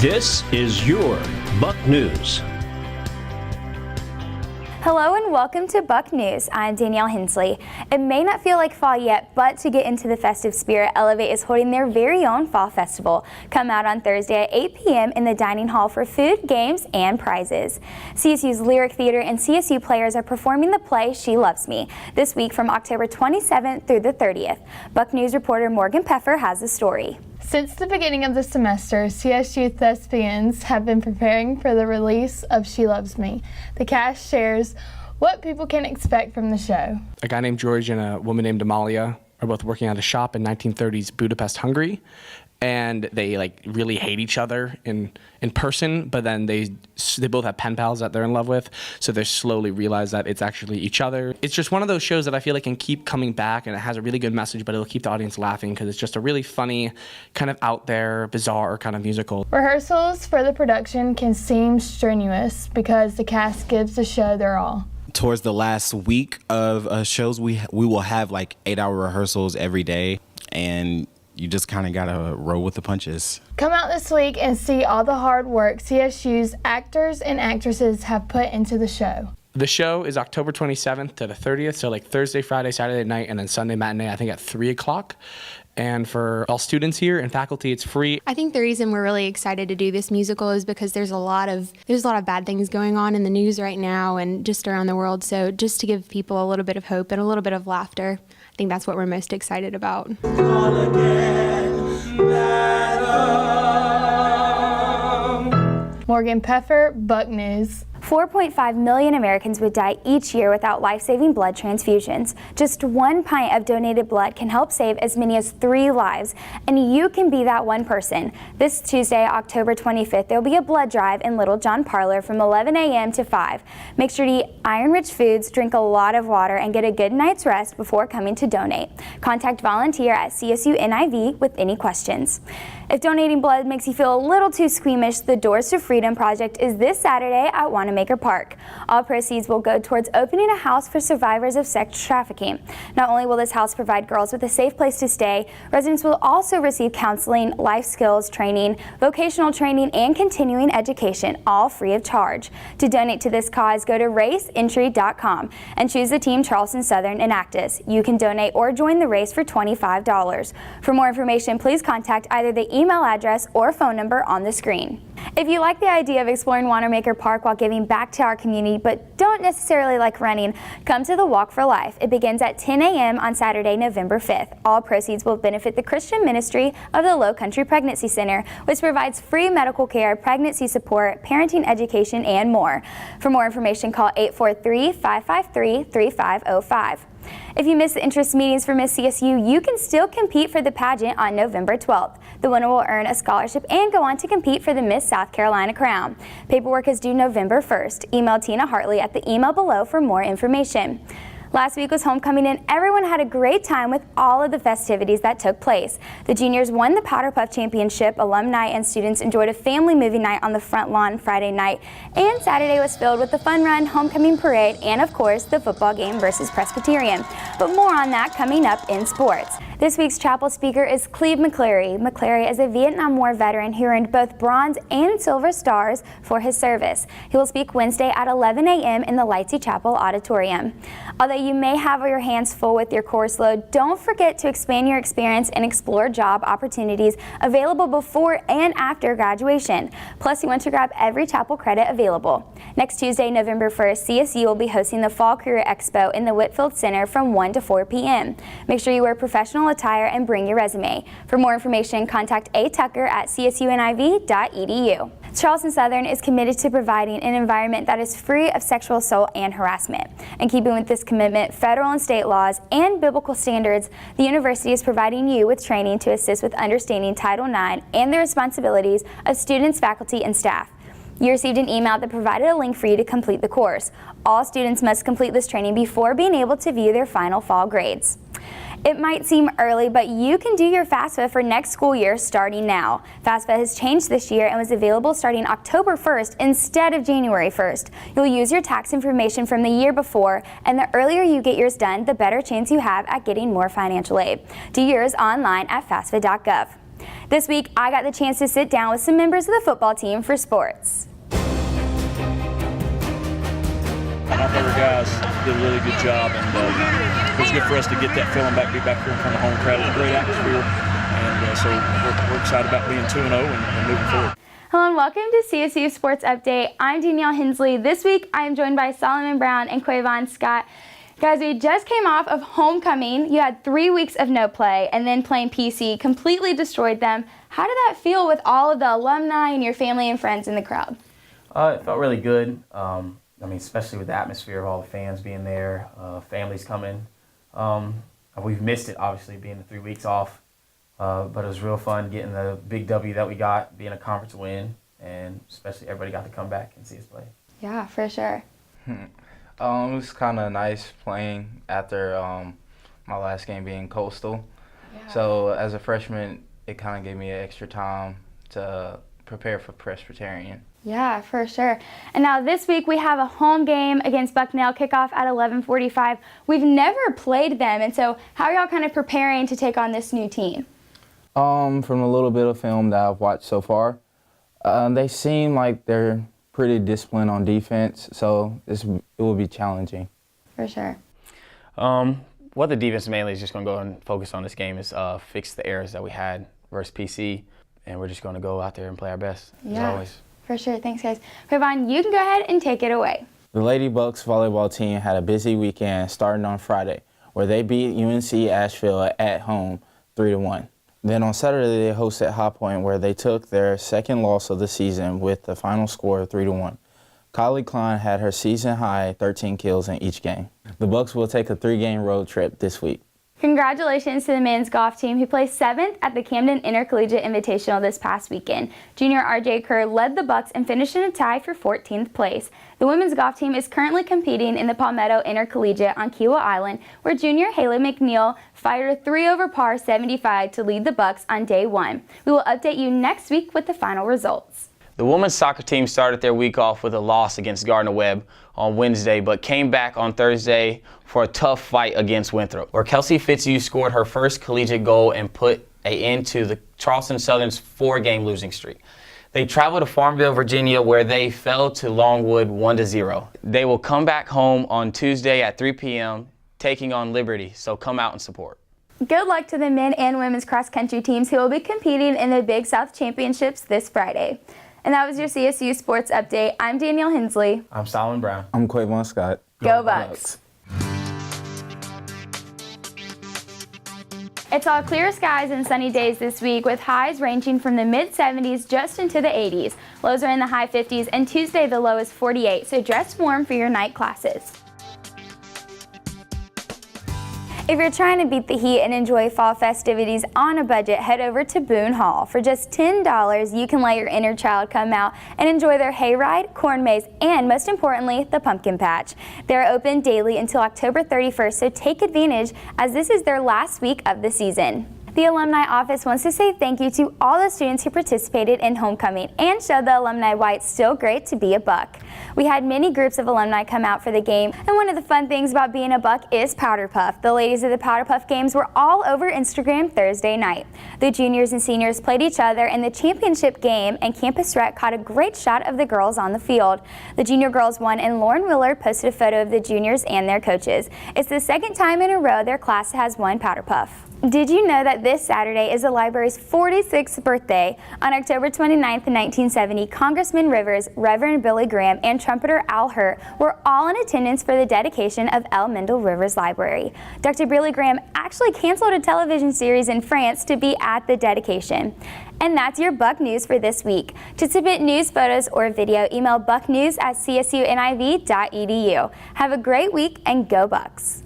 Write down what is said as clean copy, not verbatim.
This is your Buck News. Hello and welcome to Buck News. I'm Danielle Hensley. It may not feel like fall yet, but to get into the festive spirit, Elevate is holding their very own fall festival. Come out on Thursday at 8 p.m. in the dining hall for food, games, and prizes. CSU's Lyric Theater and CSU players are performing the play She Loves Me this week from October 27th through the 30th. Buck News reporter Morgan Peffer has the story. Since the beginning of the semester, CSU thespians have been preparing for the release of She Loves Me. The cast shares what people can expect from the show. A guy named George and a woman named Amalia are both working at a shop in 1930s Budapest, Hungary. And they really hate each other in person, but then they both have pen pals that they're in love with, so they slowly realize that it's actually each other. It's just one of those shows that I feel like can keep coming back, and it has a really good message, but it'll keep the audience laughing because it's just a really funny, kind of out there, bizarre kind of musical. Rehearsals for the production can seem strenuous because the cast gives the show their all. Towards the last week of shows, we will have 8-hour rehearsals every day, and you just kind of gotta roll with the punches. Come out this week and see all the hard work CSU's actors and actresses have put into the show. The show is October 27th to the 30th, so Thursday, Friday, Saturday night, and then Sunday matinee, I think at 3 o'clock. And for all students here and faculty, it's free. I think the reason we're really excited to do this musical is because there's a lot of bad things going on in the news right now and just around the world. So just to give people a little bit of hope and a little bit of laughter, I think that's what we're most excited about. Morgan Peffer, Buck News. 4.5 million Americans would die each year without life-saving blood transfusions. Just 1 pint of donated blood can help save as many as 3 lives, and you can be that one person. This Tuesday, October 25th, there will be a blood drive in Little John Parlor from 11 a.m. to 5. Make sure to eat iron-rich foods, drink a lot of water, and get a good night's rest before coming to donate. Contact volunteer at CSU NIV with any questions. If donating blood makes you feel a little too squeamish, the Doors to Freedom Project is this Saturday at Wanamaker Park. All proceeds will go towards opening a house for survivors of sex trafficking. Not only will this house provide girls with a safe place to stay, residents will also receive counseling, life skills training, vocational training, and continuing education, all free of charge. To donate to this cause, go to raceentry.com and choose the team Charleston Southern Enactus. You can donate or join the race for $25. For more information, please contact either the email address or phone number on the screen. If you like the idea of exploring Wanamaker Park while giving back to our community but don't necessarily like running, come to the Walk for Life. It begins at 10 a.m. on Saturday, November 5th. All proceeds will benefit the Christian ministry of the Low Country Pregnancy Center, which provides free medical care, pregnancy support, parenting education, and more. For more information, call 843-553-3505. If you miss the interest meetings for Miss CSU, you can still compete for the pageant on November 12th. The winner will earn a scholarship and go on to compete for the Miss South Carolina crown. Paperwork is due November 1st. Email Tina Hartley at the email below for more information. Last week was homecoming and everyone had a great time with all of the festivities that took place. The juniors won the Powder Puff Championship, alumni and students enjoyed a family movie night on the front lawn Friday night, and Saturday was filled with the fun run, homecoming parade, and of course the football game versus Presbyterian. But more on that coming up in sports. This week's chapel speaker is Cleve McCleary. McCleary is a Vietnam War veteran who earned both bronze and silver stars for his service. He will speak Wednesday at 11 a.m. in the Lightsey Chapel Auditorium. Although you may have your hands full with your course load, don't forget to expand your experience and explore job opportunities available before and after graduation. Plus, you want to grab every chapel credit available. Next Tuesday, November 1st, CSU will be hosting the Fall Career Expo in the Whitfield Center from 1 to 4 p.m. Make sure you wear professional attire and bring your resume. For more information, contact A. Tucker at csuniv.edu. Charleston Southern is committed to providing an environment that is free of sexual assault and harassment. In keeping with this commitment, federal and state laws and biblical standards, the university is providing you with training to assist with understanding Title IX and the responsibilities of students, faculty, and staff. You received an email that provided a link for you to complete the course. All students must complete this training before being able to view their final fall grades. It might seem early, but you can do your FAFSA for next school year starting now. FAFSA has changed this year and was available starting October 1st instead of January 1st. You'll use your tax information from the year before, and the earlier you get yours done, the better chance you have at getting more financial aid. Do yours online at FAFSA.gov. This week, I got the chance to sit down with some members of the football team for sports. Our favorite guys did a really good job, and it was good for us to get that feeling back, be back here in front of the home crowd. It was a great atmosphere, and so we're excited about being 2-0 and moving forward. Hello and welcome to CSU Sports Update. I'm Danielle Hensley. This week, I am joined by Solomon Brown and Quavon Scott. Guys, we just came off of homecoming. You had 3 weeks of no play, and then playing PC completely destroyed them. How did that feel with all of the alumni and your family and friends in the crowd? It felt really good. Especially with the atmosphere of all the fans being there, families coming. We've missed it, obviously, being the 3 weeks off. But it was real fun getting the big W that we got, being a conference win, and especially everybody got to come back and see us play. Yeah, for sure. It was kind of nice playing after my last game being Coastal. Yeah. So as a freshman, it kind of gave me extra time to prepare for Presbyterian. Yeah, for sure. And now this week we have a home game against Bucknell, kickoff at 11:45. We've never played them, and so how are y'all kind of preparing to take on this new team? From a little bit of film that I've watched so far, they seem like they're pretty disciplined on defense, so it will be challenging. For sure. What the defense mainly is just going to go and focus on this game is fix the errors that we had versus PC, and we're just going to go out there and play our best, as always. For sure. Thanks, guys. Quavon, you can go ahead and take it away. The Lady Bucks volleyball team had a busy weekend starting on Friday, where they beat UNC Asheville at home 3-1. Then on Saturday, they hosted High Point, where they took their second loss of the season with the final score of 3-1. Kylie Klein had her season-high 13 kills in each game. The Bucks will take a 3-game road trip this week. Congratulations to the men's golf team who placed 7th at the Camden Intercollegiate Invitational this past weekend. Junior R.J. Kerr led the Bucks and finished in a tie for 14th place. The women's golf team is currently competing in the Palmetto Intercollegiate on Kiowa Island, where junior Haley McNeil fired a 3 over par 75 to lead the Bucks on day 1. We will update you next week with the final results. The women's soccer team started their week off with a loss against Gardner-Webb on Wednesday, but came back on Thursday for a tough fight against Winthrop, where Kelsey Fitzhugh scored her first collegiate goal and put an end to the Charleston Southern's 4-game losing streak. They traveled to Farmville, Virginia, where they fell to Longwood 1-0. They will come back home on Tuesday at 3 p.m., taking on Liberty, so come out and support. Good luck to the men and women's cross-country teams who will be competing in the Big South Championships this Friday. And that was your CSU Sports Update. I'm Danielle Hensley. I'm Solomon Brown. I'm Quavon Scott. Go Bucks. It's all clear skies and sunny days this week, with highs ranging from the mid-70s just into the 80s. Lows are in the high 50s, and Tuesday the low is 48, so dress warm for your night classes. If you're trying to beat the heat and enjoy fall festivities on a budget, head over to Boone Hall. For just $10, you can let your inner child come out and enjoy their hayride, corn maze, and most importantly, the pumpkin patch. They're open daily until October 31st, so take advantage as this is their last week of the season. The Alumni Office wants to say thank you to all the students who participated in homecoming and showed the alumni why it's still great to be a Buck. We had many groups of alumni come out for the game, and one of the fun things about being a Buck is Powder Puff. The ladies of the Powder Puff games were all over Instagram Thursday night. The juniors and seniors played each other in the championship game, and Campus Rec caught a great shot of the girls on the field. The junior girls won, and Lauren Willard posted a photo of the juniors and their coaches. It's the second time in a row their class has won Powder Puff. Did you know that this Saturday is the library's 46th birthday? On October 29th, 1970, Congressman Rivers, Reverend Billy Graham, and trumpeter Al Hurt were all in attendance for the dedication of L. Mendel Rivers Library. Dr. Billy Graham actually canceled a television series in France to be at the dedication. And that's your Buck News for this week. To submit news, photos, or video, email bucknews@csuniv.edu. Have a great week and go Bucks.